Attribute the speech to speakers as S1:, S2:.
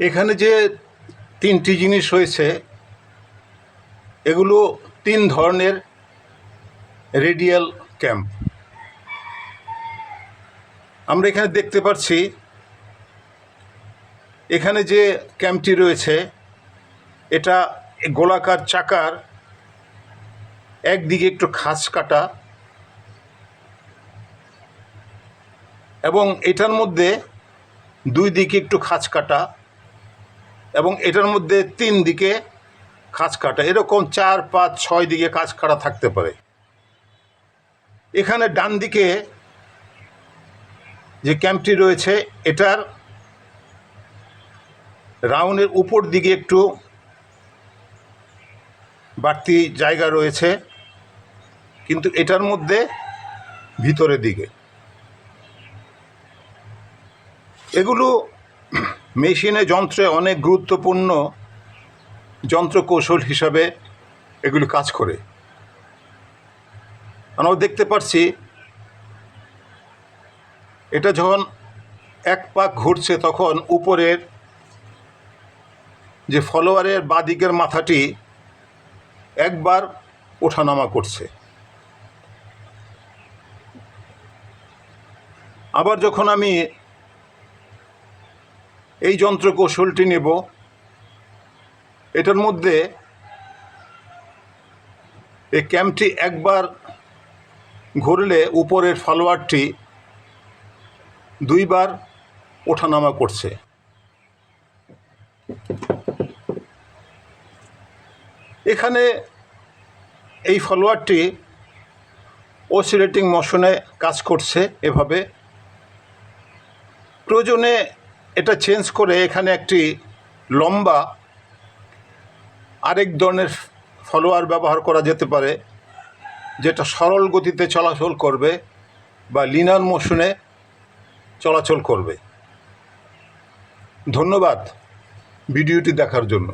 S1: এখানে যে তিনটি জিনিস রয়েছে এগুলো তিন ধরনের রেডিয়াল ক্যাম্প। আমরা এখানে দেখতে পাচ্ছি এখানে যে ক্যাম্পটি রয়েছে এটা গোলাকার চাকার একদিকে একটু খাঁজ কাটা এবং এটার মধ্যে দুই দিকে একটু খাঁজ কাটা এবং এটার মধ্যে তিন দিকে খাঁজ কাটা, এরকম 4, 5, 6 দিকে খাঁজ কাটা থাকতে পারে। এখানে ডান দিকে যে ক্যাম্পটি রয়েছে এটার রাউন্ডের উপর দিকে একটু বাড়তি জায়গা রয়েছে, কিন্তু এটার মধ্যে ভিতরের দিকে। এগুলো মেশিনে যন্ত্রে অনেক গুরুত্বপূর্ণ যন্ত্রকৌশল হিসাবে এগুলি কাজ করে। আমরা দেখতে পাচ্ছি এটা যখন এক পাক ঘুরছে তখন উপরের যে ফলোয়ারের বাঁ দিকের মাথাটি একবার ওঠানামা করছে। আবার যখন আমি এই যন্ত্রকৌশলটি নেব, এটার মধ্যে এই ক্যাম্পটি একবার ঘুরলে উপরের ফলোয়ারটি দুইবার ওঠানামা করছে। এখানে এই ফলোয়ারটি অসিলেটিং মোশনে কাজ করছে এভাবে। প্রয়োজনে এটা চেঞ্জ করে এখানে একটি লম্বা আরেক ধরনের ফলোয়ার ব্যবহার করা যেতে পারে, যেটা সরল গতিতে চলাচল করবে বা লিনিয়ার মোশনে চলাচল করবে। ধন্যবাদ ভিডিওটি দেখার জন্য।